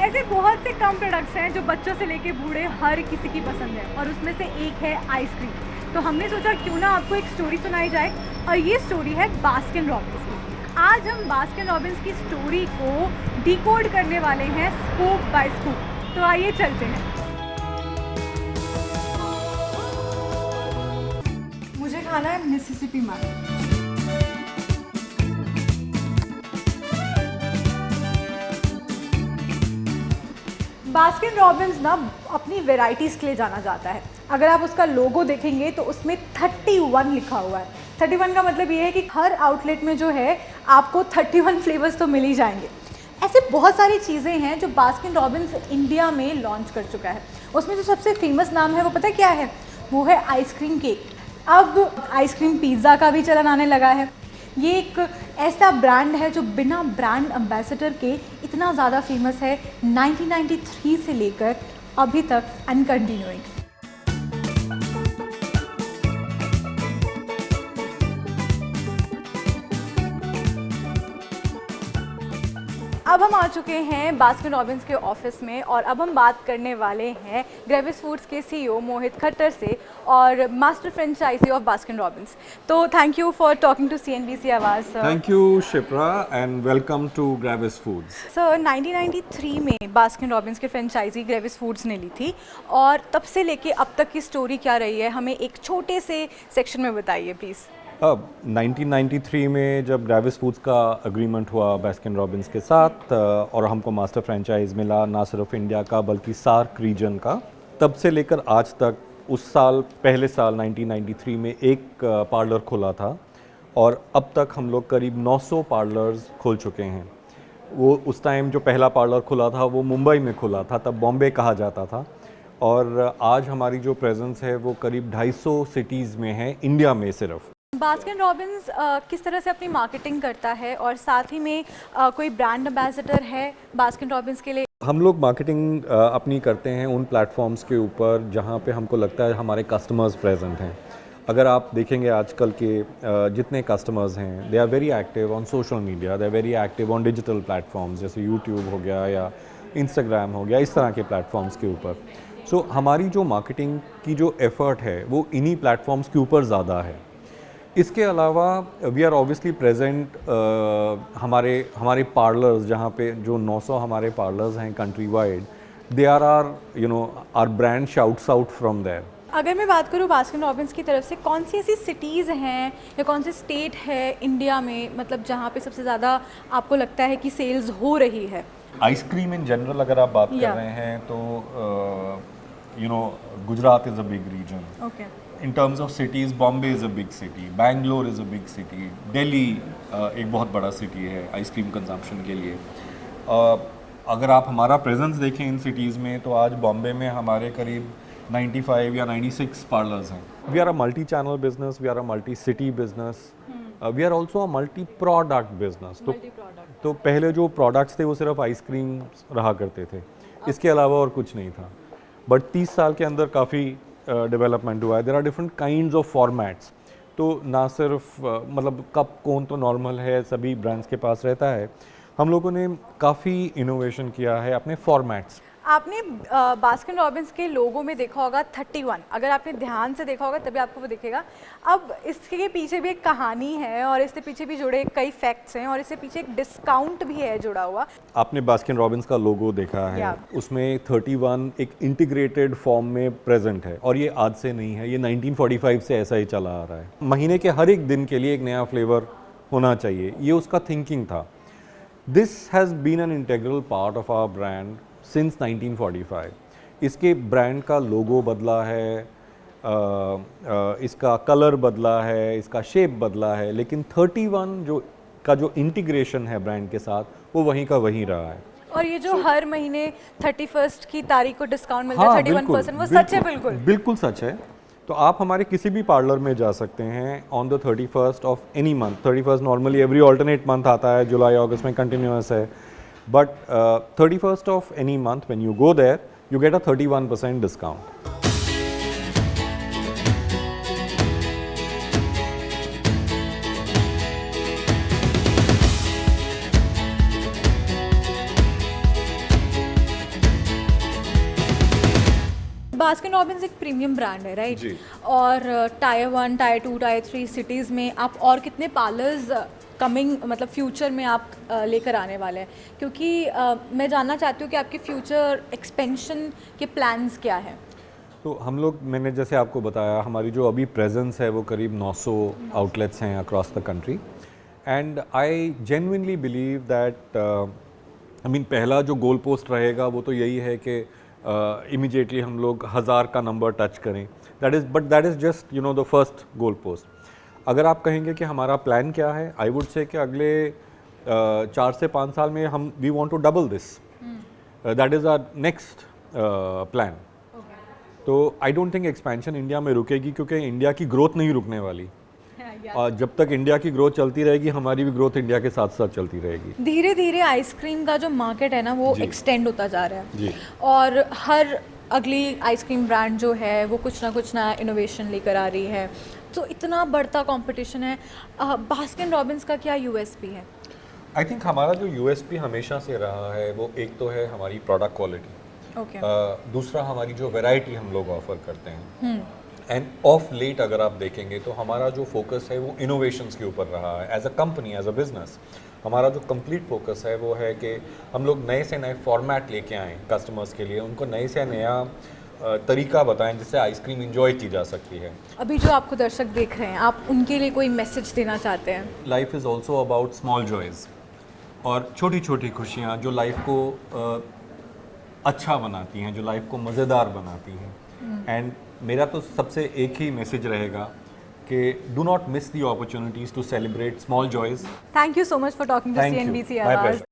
ऐसे बहुत से कम प्रोडक्ट्स हैं जो बच्चों से लेके बूढ़े हर किसी की पसंद है, और उसमें से एक है आइसक्रीम। तो हमने सोचा क्यों ना आपको एक स्टोरी सुनाई जाए, और ये स्टोरी है बास्किन रॉबिन्स की। आज हम बास्किन रॉबिन्स की स्टोरी को डिकोड करने वाले हैं स्कूप बाय स्कूप। तो आइए चलते हैं। मुझे खाना है मिसिसिपी मैंगो। बास्किन रॉबिन्स ना अपनी वेराइटीज़ के लिए जाना जाता है। अगर आप उसका लोगो देखेंगे तो उसमें 31 लिखा हुआ है। 31 का मतलब ये है कि हर आउटलेट में जो है आपको 31 फ्लेवर्स तो मिल ही जाएंगे। ऐसे बहुत सारी चीज़ें हैं जो बास्किन रॉबिन्स इंडिया में लॉन्च कर चुका है। उसमें जो सबसे फेमस नाम है वो पता है क्या है? वो है आइसक्रीम केक। अब आइसक्रीम पिज़्ज़ा का भी चलन आने लगा है। ये एक ऐसा ब्रांड है जो बिना ब्रांड एम्बेसडर के इतना ज़्यादा फेमस है 1993 से लेकर अभी तक एंड कंटिन्यूइंग। अब हम आ चुके हैं बास्किन रॉबिन्स के ऑफिस में, और अब हम बात करने वाले हैं ग्रेविस फूड्स के सीईओ मोहित खट्टर से और master franchisee of Baskin Robbins. तो thank you for talking to CNBC Awaaz sir. Thank you, Shipra, and welcome to Gravis Foods. Sir 1993 में बास्किन रॉबिन्स की फ्रेंचाइजी ग्रेविस फूड्स ने ली थी, और तब से लेके अब तक की स्टोरी क्या रही है हमें एक छोटे से सेक्शन में बताइए प्लीज़। अब 1993 में जब ग्रेविस फूड्स का अग्रीमेंट हुआ बास्किन रॉबिन्स के साथ और हमको मास्टर फ्रेंचाइज मिला ना सिर्फ इंडिया का बल्कि सार्क रीजन का, तब से लेकर आज तक उस साल पहले साल 1993 में एक पार्लर खुला था, और अब तक हम लोग करीब 900 पार्लर्स खोल चुके हैं। वो उस टाइम जो पहला पार्लर खुला था वो मुंबई में खुला था, तब बॉम्बे कहा जाता था, और आज हमारी जो प्रेजेंस है वो करीब 250 सिटीज़ में है इंडिया में सिर्फ। बास्किन रॉबिन्स किस तरह से अपनी मार्केटिंग करता है, और साथ ही में कोई ब्रांड एम्बेसडर है बास्किन रॉबिन्स के लिए? हम लोग मार्केटिंग अपनी करते हैं उन प्लेटफॉर्म्स के ऊपर जहाँ पे हमको लगता है हमारे कस्टमर्स प्रेजेंट हैं। अगर आप देखेंगे आजकल के जितने कस्टमर्स हैं, they are very active on social media, they are very active on digital platforms जैसे यूट्यूब हो गया या इंस्टाग्राम हो गया, इस तरह के प्लेटफॉर्म्स के ऊपर। सो हमारी जो मार्केटिंग की जो एफ़र्ट है वो इन्हीं प्लेटफॉर्म्स के ऊपर ज़्यादा है। इसके अलावा वी आर ऑब्वियसली प्रेजेंट हमारे पार्लर्स, जहाँ पे जो 900 हमारे पार्लर्स हैं country wide, they are are brand shouts out from there. अगर मैं बात करूँ बास्किन रॉबिन्स की तरफ से, कौन सी ऐसी सिटीज़ हैं या कौन से स्टेट है इंडिया में, मतलब जहाँ पे सबसे ज़्यादा आपको लगता है कि सेल्स हो रही है? आइसक्रीम इन जनरल अगर आप बात कर रहे हैं तो Gujarat is a big region. Okay. In terms of cities, Bombay is a big city, Bangalore is a big city, Delhi एक बहुत बड़ा सिटी है आइसक्रीम कंजम्पशन के लिए। अगर आप हमारा प्रेजेंस देखें इन सिटीज़ में तो आज बॉम्बे में हमारे करीब 95 या 96 पार्लर्स हैं। We are a multi channel business, we are a multi city business, we are also a multi product business. तो पहले जो प्रोडक्ट्स थे वो सिर्फ आइसक्रीम रहा करते थे, इसके अलावा और कुछ नहीं था। बट 30 साल के अंदर काफ़ी डेवलपमेंट हुआ है। There are different kinds of formats. तो ना सिर्फ मतलब कप कोन तो नॉर्मल है, सभी ब्रांड्स के पास रहता है। हम लोगों ने काफ़ी इनोवेशन किया है अपने फॉर्मेट्स। आपने बास्किन रॉबिन्स के लोगो में देखा होगा 31, अगर आपने ध्यान से देखा होगा तभी आपको वो दिखेगा। अब इसके पीछे भी एक कहानी है, और इसके पीछे भी जुड़े कई फैक्ट्स हैं, और इसके पीछे एक डिस्काउंट भी है जुड़ा हुआ। आपने बास्किन रॉबिन्स का लोगो देखा है, उसमें 31 एक इंटीग्रेटेड फॉर्म में प्रेजेंट है, और ये आज से नहीं है, ये 1945 से ऐसा ही चला आ रहा है। महीने के हर एक दिन के लिए एक नया फ्लेवर होना चाहिए, ये उसका थिंकिंग था। This has been an integral part of our brand since 1945। इसके ब्रांड का लोगो बदला है, इसका कलर बदला है, इसका शेप बदला है, लेकिन 31 जो इंटीग्रेशन है ब्रांड के साथ वो वहीं का वहीं रहा है। और ये जो हर महीने 31 की तारीख को डिस्काउंट मिलता है 31%, वो सच है? बिल्कुल सच है। तो आप हमारे किसी भी पार्लर में जा सकते हैं on the 31st of any month. 31st normally every alternate month आता है, जुलाई अगस्त में कंटिन्यूस है, but 31st of any month when you go there you get a 31% discount. Baskin Robbins एक प्रीमियम ब्रांड है, राइट? जी। और टायर 1, टायर 2, टायर 3 सिटीज़ में आप और कितने पार्लर्स कमिंग मतलब फ्यूचर में आप लेकर आने वाले हैं? क्योंकि मैं जानना चाहती हूँ कि आपके फ्यूचर एक्सपेंशन के प्लान्स क्या हैं? तो हम लोग, मैंने जैसे आपको बताया, हमारी जो अभी प्रेजेंस है वो करीब 900 आउटलेट्स हैं across the country. And I genuinely believe that पहला जो गोल पोस्ट रहेगा वो तो यही है कि इमीडिएटली हम लोग 1000 का नंबर टच करें। That is just the first goal post. अगर आप कहेंगे कि हमारा प्लान क्या है, आई वुड से कि अगले 4 से 5 साल में हम we want to double this. That is our next plan. तो I don't think expansion India में रुकेगी, क्योंकि इंडिया की ग्रोथ नहीं रुकने वाली। और जब तक इंडिया की ग्रोथ चलती रहेगी, हमारी भी ग्रोथ इंडिया के साथ साथ चलती रहेगी। धीरे धीरे आइसक्रीम का जो मार्केट है ना वो एक्सटेंड होता जा रहा है जी। और हर अगली आइसक्रीम ब्रांड जो है वो कुछ ना नया इनोवेशन लेकर आ रही है। तो इतना बढ़ता कंपटीशन है, बास्किन रॉबिन्स का क्या यूएसपी है? आई थिंक हमारा जो यूएसपी हमेशा से रहा है वो एक तो है हमारी प्रोडक्ट क्वालिटी, ओके। दूसरा हमारी जो वैरायटी हम लोग ऑफर करते हैं। एंड ऑफ लेट अगर आप देखेंगे तो हमारा जो फोकस है वो इनोवेशंस के ऊपर रहा है। As a company, as a business, हमारा जो कंप्लीट फोकस है वो है कि हम लोग नए से नए फॉर्मेट लेके आएँ कस्टमर्स के लिए, उनको नए से नया तरीका बताएं जिससे आइसक्रीम इंजॉय की जा सकती है। अभी जो आपको दर्शक देख रहे हैं, आप उनके लिए कोई मैसेज देना चाहते हैं? Life is also about small joys, और छोटी छोटी खुशियाँ जो लाइफ को अच्छा बनाती हैं, जो लाइफ को मज़ेदार बनाती हैं। एंड मेरा तो सबसे एक ही मैसेज रहेगा कि do not miss the opportunities to celebrate small joys. Thank you so much for talking to Thank you. CNBC My आवाज़। pleasure.